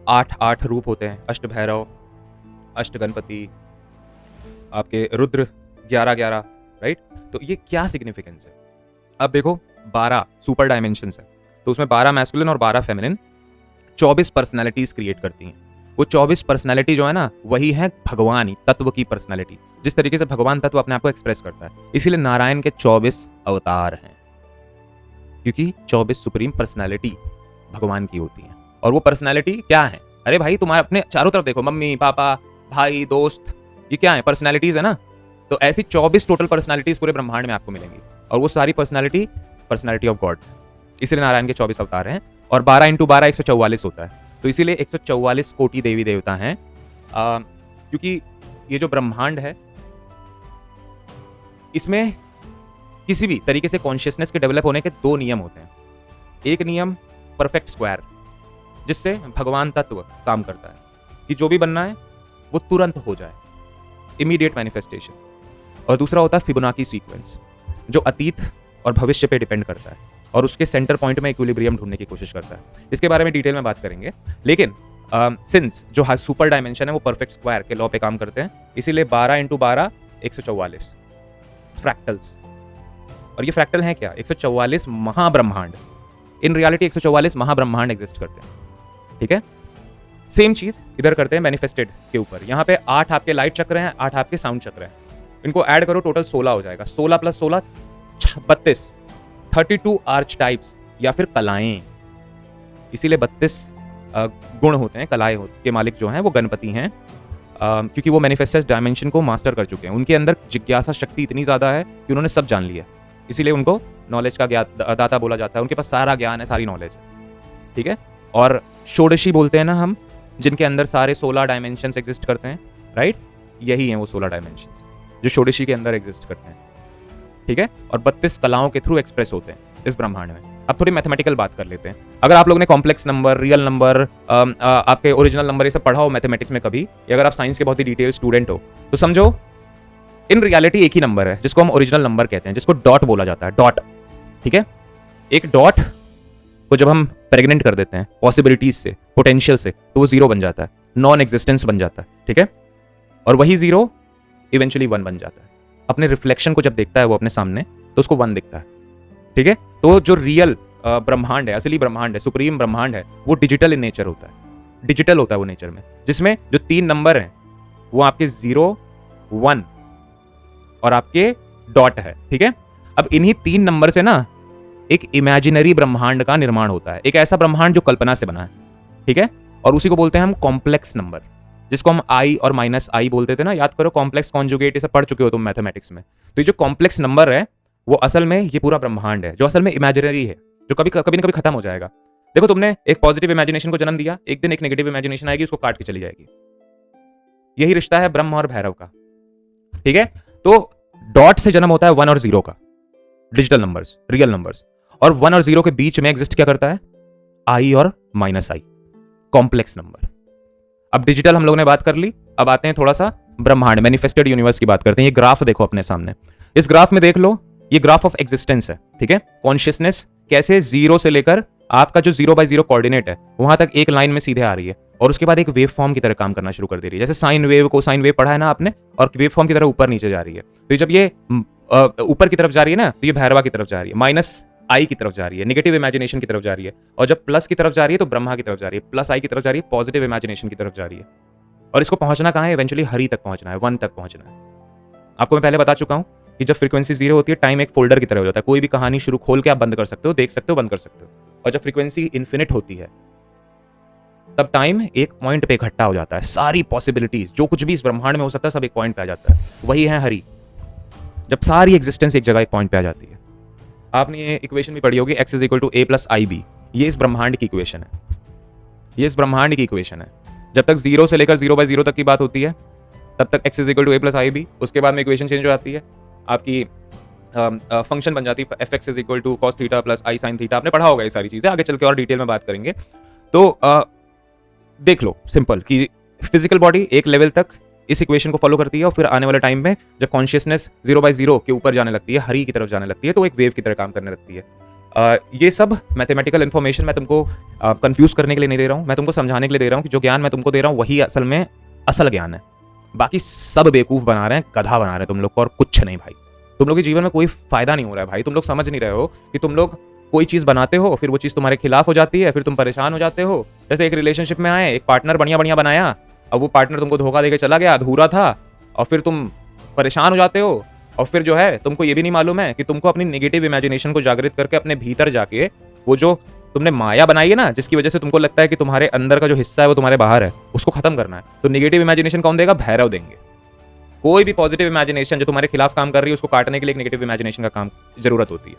8 रूप होते हैं, अष्ट भैरव, अष्ट गणपति, आपके रुद्र 11, राइट? तो ये क्या सिग्निफिकेंस है? अब देखो, 12 सुपर डायमेंशंस है, तो उसमें 12 मैस्कुलिन और 12 फेमिनिन 24 पर्सनैलिटीज क्रिएट करती हैं। वो 24 पर्सनैलिटी जो है ना, वही है भगवान तत्व की पर्सनैलिटी, जिस तरीके से भगवान तत्व अपने आप को एक्सप्रेस करता है। इसीलिए नारायण के 24 अवतार हैं, क्योंकि 24 सुप्रीम पर्सनैलिटी भगवान की होती है। और वो पर्सनैलिटी क्या है? अरे भाई, तुम्हारे अपने चारों तरफ देखो, मम्मी, पापा, भाई, दोस्त, ये क्या है? पर्सनैलिटीज है ना। तो ऐसी 24 टोटल पर्सनैलिटीज पूरे ब्रह्मांड में आपको मिलेंगी, और वो सारी पर्सनैलिटी ऑफ गॉड। इसलिए नारायण के 24 अवतार हैं, और 12 × 12 144 होता है। तो इसीलिए 144 कोटि देवी देवता हैं, क्योंकि ये जो ब्रह्मांड है, इसमें किसी भी तरीके से कॉन्शियसनेस के डेवलप होने के 2 नियम होते हैं। एक नियम परफेक्ट स्क्वायर, जिससे भगवान तत्व काम करता है कि जो भी बनना है वो तुरंत हो जाए, इमीडिएट मैनिफेस्टेशन। और दूसरा होता है फिबोनाची सीक्वेंस, जो अतीत और भविष्य पे डिपेंड करता है। और उसके सेंटर पॉइंट में इक्विलिब्रियम ढूंढने की कोशिश करता है। इसके बारे में डिटेल में बात करेंगे, लेकिन सिंस जो सुपर डायमेंशन है वो परफेक्ट स्क्वायर के लॉ पे काम करते हैं, इसीलिए 12 × 12 144 फ्रैक्टल्स। और ये फ्रैक्टल है क्या? 144 महाब्रह्मांड। इन रियलिटी 144 महाब्रह्मांड एग्जिस्ट करते हैं, ठीक है। सेम चीज इधर करते हैं मैनिफेस्टेड के ऊपर। यहाँ पे 8 आपके लाइट चक्र हैं, 8 आपके साउंड चक्र हैं। इनको ऐड करो, टोटल 16 हो जाएगा। 16 + 16 32, 32 आर्च टाइप्स या फिर कलाएं। इसीलिए 32 गुण होते हैं। कलाएं के मालिक जो हैं वो गणपति हैं, क्योंकि वो मैनिफेस्टेड डायमेंशन को मास्टर कर चुके हैं। उनके अंदर जिज्ञासा शक्ति इतनी ज्यादा है कि उन्होंने सब जान लिया, इसीलिए उनको नॉलेज का दाता बोला जाता है। उनके पास सारा ज्ञान है, सारी नॉलेज है, ठीक है। और षोडशी बोलते हैं ना हम, जिनके अंदर सारे 16 डायमेंशंस एग्जिस्ट करते हैं, राइट। यही हैं वो 16 डायमेंशंस जो षोडशी के अंदर एग्जिस्ट करते हैं, ठीक है। और 32 कलाओं के थ्रू एक्सप्रेस होते हैं इस ब्रह्मांड में। अब थोड़ी मैथमेटिकल बात कर लेते हैं। अगर आप लोगों ने कॉम्प्लेक्स नंबर, रियल नंबर, आपके ओरिजिनल नंबर ये सब पढ़ा हो मैथमेटिक्स में कभी, या अगर आप साइंस के बहुत ही डिटेल स्टूडेंट हो, तो समझो इन रियलिटी एक ही नंबर है जिसको हम ओरिजिनल नंबर कहते हैं, जिसको डॉट बोला जाता है। डॉट, ठीक है। एक डॉट को जब हम प्रेग्नेंट कर देते हैं पॉसिबिलिटीज से, पोटेंशियल से, तो वो 0 बन जाता है, नॉन एग्जिस्टेंस बन जाता है, ठीक है। और वही 0 इवेंचुअली 1 बन जाता है। अपने रिफ्लेक्शन को जब देखता है वो अपने सामने, तो उसको 1 दिखता है, ठीक है। तो जो रियल ब्रह्मांड है, असली ब्रह्मांड है, सुप्रीम ब्रह्मांड है, वो डिजिटल इन नेचर होता है। डिजिटल होता है वो नेचर में, जिसमें जो 3 नंबर हैं वो आपके 0, 1 और आपके डॉट है, ठीक है। अब इन्हीं 3 नंबर से ना एक इमेजिनरी ब्रह्मांड का निर्माण होता है, एक ऐसा ब्रह्मांड जो कल्पना से बना है, ठीक है। और उसी को बोलते हैं हम कॉम्प्लेक्स नंबर, जिसको हम आई और -i बोलते थे ना। याद करो, कॉम्प्लेक्स कॉन्जुगेट ये सब पढ़ चुके हो तुम मैथमेटिक्स में। तो ये जो कॉम्प्लेक्स नंबर है वो असल में ये पूरा ब्रह्मांड है, जो असल में इमेजिनरी है, जो कभी ना कभी खत्म हो जाएगा। देखो, तुमने एक पॉजिटिव इमेजिनेशन को जन्म दिया, एक दिन एक नेगेटिव इमेजिनेशन आएगी, उसको काट के चली जाएगी। यही रिश्ता है ब्रह्म और भैरव का, ठीक है। तो डॉट से जन्म होता है 1 और 0 का, डिजिटल नंबर्स, रियल नंबर्स। और 1 और 0 के बीच में एग्जिस्ट क्या करता है? i और -i, कॉम्प्लेक्स नंबर। अब डिजिटल हम लोगों ने बात कर ली, अब आते हैं थोड़ा सा ब्रह्मांड, मैनिफेस्टेड यूनिवर्स की बात करते हैं। ये ग्राफ देखो अपने सामने, इस ग्राफ में देख लो, ये ग्राफ ऑफ एग्जिस्टेंस है, ठीक है। कॉन्शियसनेस कैसे 0 से लेकर आपका जो 0/0 कोऑर्डिनेट है वहां तक एक लाइन में सीधे आ रही है, और उसके बाद एक वेव फॉर्म की तरह काम करना शुरू कर दे रही है। जैसे साइन वेव, कोसाइन वेव पढ़ा है ना आपने, और वेव फॉर्म की तरह ऊपर नीचे जा रही है। तो जब ये ऊपर की तरफ जा रही है ना, तो ये भैरवा की तरफ जा रही है, -i की तरफ जा रही है, नेगेटिव इमेजिनेशन की तरफ जा रही है। और जब प्लस की तरफ जा रही है तो ब्रह्मा की तरफ जा रही है, +i की तरफ जा रही है, पॉजिटिव इमेजिनेशन की तरफ जा रही है। और इसको पहुंचना कहां है? इवेंचुअली हरि तक पहुंचना है, 1 तक पहुंचना है। आपको मैं पहले बता चुका हूं कि जब फ्रीक्वेंसी 0 होती है, टाइम एक फोल्डर की तरह हो जाता है। कोई भी कहानी शुरू खोल के आप बंद कर सकते हो, देख सकते हो, बंद कर सकते हो। और जब फ्रीक्वेंसी इन्फिनिट होती है, तब टाइम एक पॉइंट पे इकट्ठा हो जाता है। सारी पॉसिबिलिटीज, जो कुछ भी इस ब्रह्मांड में हो सकता है, सब एक पॉइंट पे आ जाता है। वही है हरि, जब सारी एग्जिस्टेंस एक जगह एक पॉइंट पे आ जाती है। आपने ये इक्वेशन भी पढ़ी होगी, x = a + ib। ये इस ब्रह्मांड की इक्वेशन है, ये इस ब्रह्मांड की इक्वेशन है। जब तक 0 से लेकर 0/0 तक की बात होती है, तब तक x = a + ib। उसके बाद में इक्वेशन चेंज हो जाती है, आपकी फंक्शन बन जाती है fx = cos θ + i sin θ। आपने पढ़ा होगा ये सारी चीजें, आगे चल के और डिटेल में बात करेंगे। तो देख लो सिंपल कि फिजिकल बॉडी एक लेवल तक इस इक्वेशन को फॉलो करती है, और फिर आने वाले टाइम में जब कॉन्शियसनेस 0/0 के ऊपर जाने लगती है, हरि की तरफ जाने लगती है, तो एक वेव की तरह काम करने लगती है। ये सब मैथमेटिकल इन्फॉर्मेशन मैं तुमको कंफ्यूज करने के लिए नहीं दे रहा हूँ, मैं तुमको समझाने के लिए दे रहा हूँ कि जो ज्ञान मैं तुमको दे रहा हूँ वही असल में असल ज्ञान है। बाकी सब बेवकूफ बना रहे हैं, गधा बना रहे हैं तुम लोग को, और कुछ नहीं भाई। तुम लोग के जीवन में कोई फायदा नहीं हो रहा है भाई। तुम लोग समझ नहीं रहे हो कि तुम लोग कोई चीज बनाते हो, फिर वो चीज तुम्हारे खिलाफ हो जाती है, फिर तुम परेशान हो जाते हो। जैसे एक रिलेशनशिप में आए, एक पार्टनर बढ़िया बनाया, अब वो पार्टनर तुमको धोखा देके चला गया, अधूरा था, और फिर तुम परेशान हो जाते हो। और फिर जो है तुमको ये भी नहीं मालूम है कि तुमको अपनी नेगेटिव इमेजिनेशन को जागृत करके अपने भीतर जाके वो जो तुमने माया बनाई है ना, जिसकी वजह से तुमको लगता है कि तुम्हारे अंदर का जो हिस्सा है वो तुम्हारे बाहर है, उसको खत्म करना है। तो नेगेटिव इमेजिनेशन कौन देगा? भैरव देंगे। कोई भी पॉजिटिव इमेजिनेशन जो तुम्हारे खिलाफ काम कर रही है, उसको काटने के लिए एक नेगेटिव इमेजिनेशन का काम जरूरत होती है।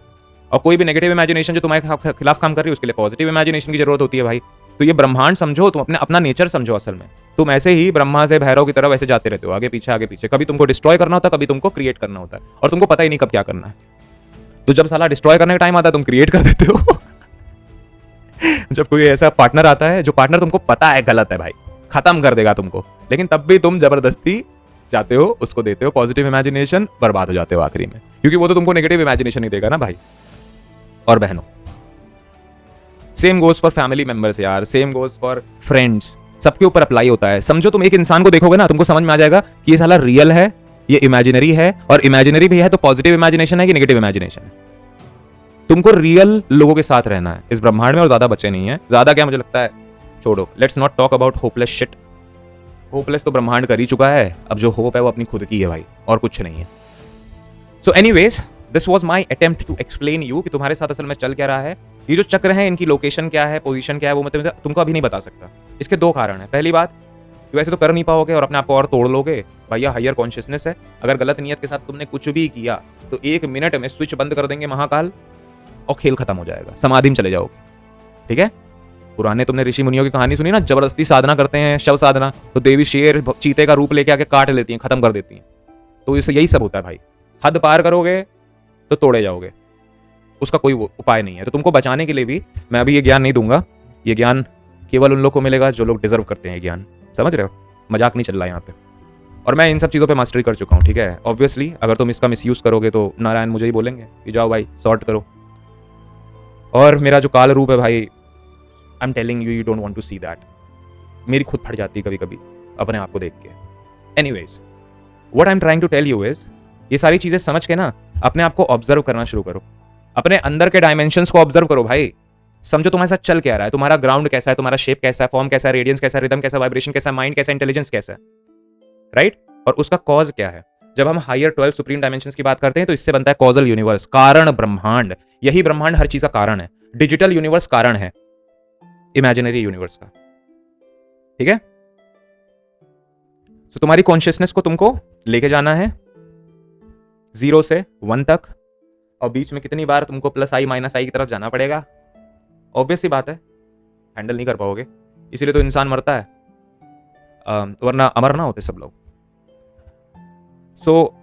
और कोई भी नेगेटिव इमेजिनेशन जो तुम्हारे खिलाफ काम कर रही है, उसके लिए पॉजिटिव इमेजिनेशन की जरूरत होती है भाई। तो ये ब्रह्मांड समझो, तुम अपना नेचर समझो। असल में तुम ऐसे ही ब्रह्मा से भैरव की तरफ ऐसे जाते रहते हो, आगे पीछे। कभी तुमको डिस्ट्रॉय करना होता है, कभी तुमको क्रिएट करना होता है, और तुमको पता ही नहीं कब क्या करना है। तो जब साला डिस्ट्रॉय करने का टाइम आता है, तुम क्रिएट कर देते हो। जब कोई ऐसा पार्टनर आता है जो पार्टनर तुमको पता है गलत है भाई, खत्म कर देगा तुमको, लेकिन तब भी तुम जबरदस्ती जाते हो, उसको देते हो पॉजिटिव इमेजिनेशन, बर्बाद हो जाते हो आखिरी में, क्योंकि वो तो तुमको नेगेटिव इमेजिनेशन ही देगा ना भाई और बहनों। Same goes for family members यार, सेम गोज फॉर फ्रेंड्स, सबके ऊपर अप्लाई होता है। समझो तुम एक इंसान को देखोगे ना, तुमको समझ में आ जाएगा कि ये साला रियल है, ये इमेजिनरी है, और इमेजिनरी भी है तो पॉजिटिव इमेजिनेशन है कि नेगेटिव इमेजिनेशन है। तुमको रियल लोगों के साथ रहना है इस ब्रह्मांड में, और ज्यादा बच्चे नहीं है। ज्यादा क्या, मुझे लगता है छोड़ो, let's not talk about hopeless shit. Hopeless तो ब्रह्मांड कर ही चुका है, अब जो होप है वो अपनी खुद की है भाई, और कुछ नहीं है। So anyways, this was my attempt to explain you कि तुम्हारे साथ असल में चल क्या रहा है। ये जो चक्र है, इनकी लोकेशन क्या है, पोजीशन क्या है, वो मैं तुमको अभी नहीं बता सकता। इसके दो कारण है। पहली बात, वैसे तो कर नहीं पाओगे और अपने आप को और तोड़ लोगे भैया, हायर कॉन्शियसनेस है। अगर गलत नियत के साथ तुमने कुछ भी किया तो 1 मिनट में स्विच बंद कर देंगे महाकाल और खेल खत्म हो जाएगा, समाधि में चले जाओगे। ठीक है, पुराने तुमने ऋषि मुनियों की कहानी सुनी ना, जबरदस्ती साधना करते हैं, शव साधना, तो देवी शेर चीते का रूप लेके आके काट लेती हैं, खत्म कर देती हैं। तो इससे यही सब होता है भाई, हद पार करोगे तो तोड़े जाओगे, उसका कोई उपाय नहीं है। तो तुमको बचाने के लिए भी मैं अभी ये ज्ञान नहीं दूंगा। ये ज्ञान केवल उन लोग को मिलेगा जो लोग डिजर्व करते हैं ज्ञान, समझ रहे हो? मजाक नहीं चल रहा है यहाँ पे। और मैं इन सब चीज़ों पे मास्टरी कर चुका हूँ, ठीक है। ऑब्वियसली अगर तुम इसका मिसयूज करोगे तो नारायण मुझे ही बोलेंगे कि जाओ भाई सॉर्ट करो। और मेरा जो काल रूप है भाई, I am telling you, you don't want to see that. मेरी खुद फट जाती है कभी कभी अपने आप को देख के। Anyways, what I am trying to tell you is, ये सारी चीजें समझ के ना अपने आप को ऑब्जर्व करना शुरू करो, अपने अंदर के डायमेंशंस को ऑब्जर्व करो भाई। समझो तुम्हारे साथ चल क्या रहा है, तुम्हारा ग्राउंड कैसा है, तुम्हारा शेप कैसा है, फॉर्म कैसा है, रेडियंस कैसा है, रिदम कैसा है, वाइब्रेशन कैसा है, माइंड कैसा है, इंटेलिजेंस कैसा है, राइट? और उसका कॉज क्या है। जब हम हायर 12 सुप्रीम डायमेंशंस की बात करते हैं तो इससे बनता है कॉजल यूनिवर्स, कारण ब्रह्मांड। यही ब्रह्मांड हर चीज का कारण है। डिजिटल यूनिवर्स कारण है इमेजिनरी यूनिवर्स का, ठीक है। तो तुम्हारी कॉन्शियसनेस को तुमको लेके जाना है 0 से 1 तक, और बीच में कितनी बार तुमको प्लस आई माइनस आई की तरफ जाना पड़ेगा। ऑब्वियस सी बात है, हैंडल नहीं कर पाओगे, इसीलिए तो इंसान मरता है, वरना अमर ना होते सब लोग। सो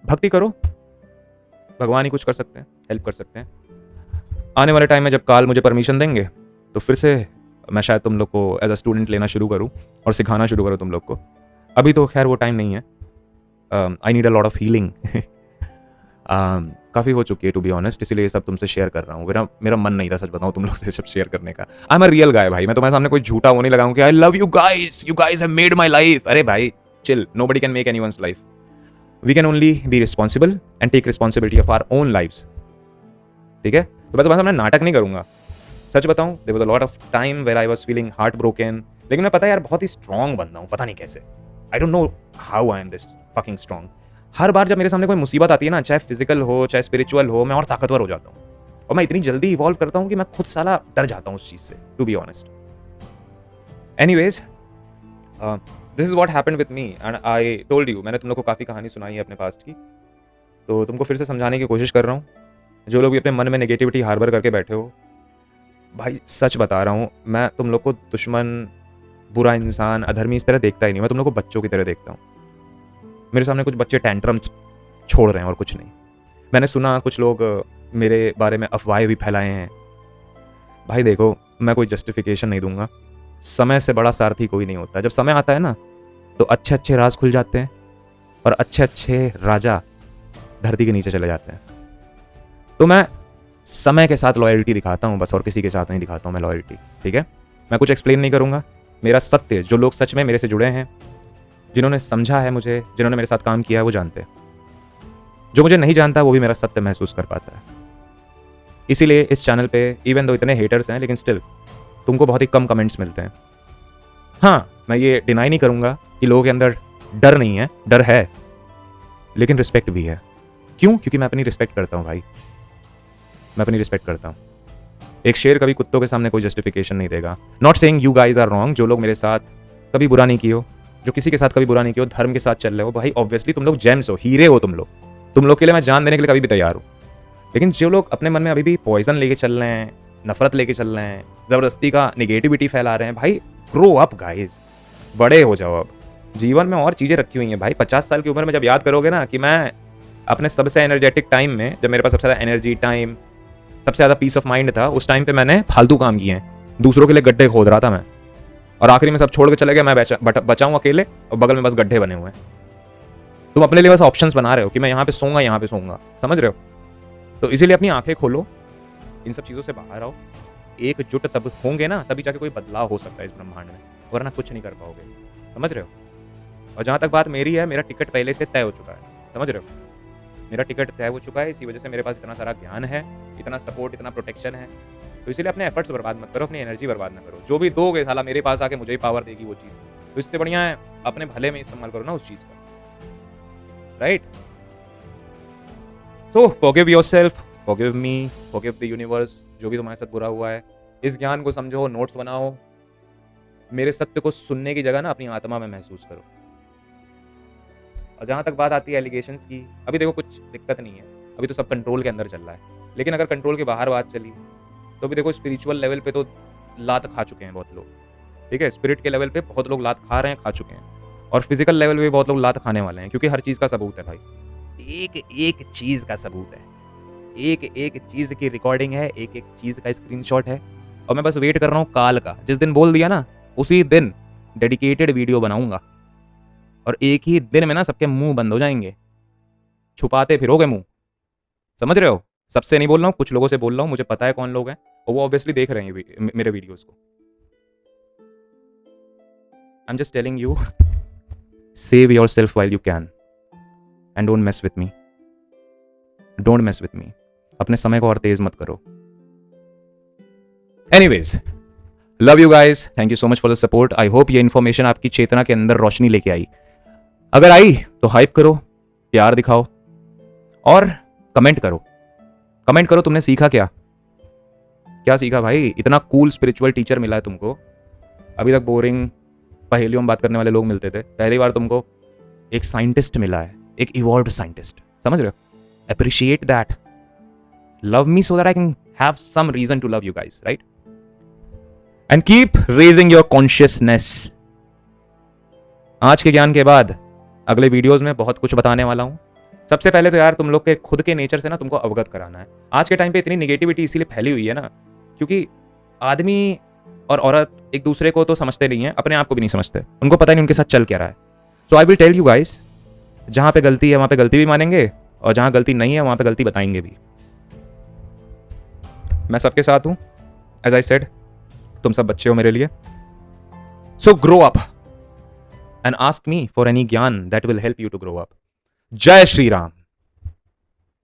भक्ति करो, भगवान ही कुछ कर सकते हैं, हेल्प कर सकते हैं। आने वाले टाइम में जब काल मुझे परमिशन देंगे तो फिर से मैं शायद तुम लोग को एज अ स्टूडेंट लेना शुरू करूं और सिखाना शुरू करूं तुम लोग को। अभी तो खैर वो टाइम नहीं है। I need a lot of healing, काफ़ी हो चुकी है टू बी ऑनेस्ट, इसीलिए ये सब तुमसे शेयर कर रहा हूँ। मेरा मन नहीं था सच बताऊँ तुम लोग से सब शेयर करने का। आई एम अ रियल गाय भाई, मैं तुम्हारे सामने कोई झूठा वो नहीं लगाऊं कि I love you guys have made my life. अरे भाई chill, nobody can make anyone's life. We can only be responsible and take responsibility of our own lives, ठीक है। तो मैं तुम्हारे सामने नाटक नहीं करूंगा। सच बताऊं, there was a lot of time where I was feeling heart broken, लेकिन मैं पता है यार बहुत ही स्ट्रांग बंदा हूं, पता नहीं कैसे। I don't know how I am this fucking strong. हर बार जब मेरे सामने कोई मुसीबत आती है ना, चाहे फिजिकल हो चाहे स्पिरिचुअल हो, मैं और ताकतवर हो जाता हूँ। और मैं इतनी जल्दी इवॉल्व करता हूँ कि मैं खुद साला डर जाता हूँ उस चीज से, to be honest. Anyways, this is what happened with me and I told you. मैंने तुम लोग को काफ़ी कहानी सुनाई है अपने पास्ट की, तो तुमको फिर से समझाने की कोशिश कर रहा हूँ। जो लोग भी अपने मन में नेगेटिविटी हार्बर करके बैठे हो, भाई सच बता रहा हूँ, मैं तुम लोग को दुश्मन, बुरा इंसान, अधर्मी इस तरह देखता ही नहीं। मैं तुम लोग को बच्चों की तरह देखता हूँ। मेरे सामने कुछ बच्चे टैंट्रम छोड़ रहे हैं और कुछ नहीं। मैंने सुना कुछ लोग मेरे बारे में अफवाहें भी फैलाए हैं। भाई देखो, मैं कोई जस्टिफिकेशन नहीं दूंगा। समय से बड़ा सारथी कोई नहीं होता। जब समय आता है ना तो अच्छे अच्छे राज खुल जाते हैं और अच्छे अच्छे राजा धरती के नीचे चले जाते हैं। तो मैं समय के साथ लॉयल्टी दिखाता हूँ बस, और किसी के साथ नहीं दिखाता हूँ मैं लॉयल्टी, ठीक है। मैं कुछ एक्सप्लेन नहीं करूँगा। मेरा सत्य, जो लोग सच में मेरे से जुड़े हैं, जिन्होंने समझा है मुझे, जिन्होंने मेरे साथ काम किया है, वो जानते हैं। जो मुझे नहीं जानता वो भी मेरा सत्य महसूस कर पाता है। इसीलिए इस चैनल पे इवन दो इतने हेटर्स हैं, लेकिन स्टिल तुमको बहुत ही कम कमेंट्स मिलते हैं। हाँ, मैं ये डिनाई नहीं करूँगा कि लोगों के अंदर डर नहीं है, डर है, लेकिन रिस्पेक्ट भी है। क्यों? क्योंकि मैं अपनी रिस्पेक्ट करता हूँ भाई, मैं अपनी रिस्पेक्ट करता हूँ। एक शेर कभी कुत्तों के सामने कोई जस्टिफिकेशन नहीं देगा। Not saying you guys are wrong. जो लोग मेरे साथ कभी बुरा नहीं किए हो, जो किसी के साथ कभी बुरा नहीं किया हो, धर्म के साथ चल रहे हो, भाई ऑब्वियसली तुम लोग जेम्स हो, हीरे हो। तुम लोग के लिए मैं जान देने के लिए कभी भी तैयार हूँ। लेकिन जो लोग अपने मन में अभी भी पॉइजन लेके चल रहे हैं, नफरत लेके चल रहे हैं, जबरदस्ती का निगेटिविटी फैला रहे हैं, भाई ग्रो अप गाइज, बड़े हो जाओ। अब जीवन में और चीज़ें रखी हुई हैं भाई। 50 साल की उम्र में जब याद करोगे ना कि मैं अपने सबसे एनर्जेटिक टाइम में, जब मेरे पास सबसे ज़्यादा एनर्जी, टाइम, सबसे ज़्यादा पीस ऑफ माइंड था, उस टाइम पे मैंने फालतू काम किए हैं। दूसरों के लिए गड्ढे खोद रहा था मैं, और आखिरी में सब छोड़ के चले गया। मैं बचाऊं अकेले, और बगल में बस गड्ढे बने हुए हैं। तुम अपने लिए बस ऑप्शंस बना रहे हो कि मैं यहाँ पे सोऊंगा, यहाँ पे सोऊंगा, समझ रहे हो? तो इसीलिए अपनी आंखें खोलो, इन सब चीज़ों से बाहर आओ, एकजुट तब होंगे ना, तभी जाके कोई बदलाव हो सकता है इस ब्रह्मांड में, वरना कुछ नहीं कर पाओगे। समझ रहे हो? और जहाँ तक बात मेरी है, मेरा टिकट पहले से तय हो चुका है। समझ रहे हो? मेरा टिकट तय हो चुका है, इसी वजह से मेरे पास इतना सारा ज्ञान है, इतना सपोर्ट, इतना प्रोटेक्शन है। तो इसीलिए अपने एफर्ट्स बर्बाद मत करो, अपनी एनर्जी बर्बाद ना करो। जो भी दोगे साला मेरे पास आके मुझे ही पावर देगी वो चीज़। तो इससे बढ़िया है अपने भले में इस्तेमाल करो ना उस चीज़ का, right? So forgive yourself, forgive me, forgive the universe, जो भी तुम्हारे साथ बुरा हुआ है। इस ज्ञान को समझो, नोट्स बनाओ, मेरे सत्य को सुनने की जगह ना अपनी आत्मा में महसूस करो। और जहाँ तक बात आती है एलिगेशंस की, अभी देखो कुछ दिक्कत नहीं है, अभी तो सब कंट्रोल के अंदर चल रहा है। लेकिन अगर कंट्रोल के बाहर बात चली तो भी देखो स्पिरिचुअल लेवल पे तो लात खा चुके हैं बहुत लोग, ठीक है? स्पिरिट के लेवल पे बहुत लोग लात खा रहे हैं, खा चुके हैं, और फिजिकल लेवल पे बहुत लोग लात खाने वाले हैं, क्योंकि हर चीज़ का सबूत है भाई। एक एक चीज़ का सबूत है, एक एक चीज़ की रिकॉर्डिंग है, एक एक चीज़ का स्क्रीनशॉट है। और मैं बस वेट कर रहा हूँ काल का, जिस दिन बोल दिया ना उसी दिन डेडिकेटेड वीडियो बनाऊंगा, और एक ही दिन में ना सबके मुंह बंद हो जाएंगे, छुपाते फिरोगे मुंह। समझ रहे हो? सबसे नहीं बोल रहा हूँ, कुछ लोगों से बोल रहा हूँ, मुझे पता है कौन लोग हैं, और वो ऑब्वियसली देख रहे हैं मेरे वीडियोस को। I am just telling you, save your self while you can, and don't mess with me, don't mess with me. अपने समय को और तेज मत करो। Anyways, love you guys, thank you so much for the support. I hope ये information आपकी चेतना के अंदर रोशनी लेके आई। अगर आई तो हाइप करो, प्यार दिखाओ, और कमेंट करो। कमेंट करो तुमने सीखा क्या, क्या सीखा भाई? इतना कूल स्पिरिचुअल टीचर मिला है तुमको। अभी तक बोरिंग पहेलियों में बात करने वाले लोग मिलते थे, पहली बार तुमको एक साइंटिस्ट मिला है, एक इवॉल्व्ड साइंटिस्ट। समझ रहे हो? Appreciate that, love me so that I can have some reason to love you guys, right? And keep raising your consciousness. आज के ज्ञान के बाद अगले वीडियोस में बहुत कुछ बताने वाला हूं। सबसे पहले तो यार तुम लोग के खुद के नेचर से ना तुमको अवगत कराना है। आज के टाइम पे इतनी निगेटिविटी इसीलिए फैली हुई है ना, क्योंकि आदमी और औरत एक दूसरे को तो समझते नहीं है, अपने आप को भी नहीं समझते, उनको पता नहीं उनके साथ चल क्या रहा है। So I will tell you guys, जहां पे गलती है वहां पे गलती भी मानेंगे, और जहां गलती नहीं है वहां पे गलती बताएंगे भी। मैं सबके साथ हूं, एज आई सेड, तुम सब बच्चे हो मेरे लिए। So grow up and ask me for any gyan that will help you to grow up. जय श्री राम।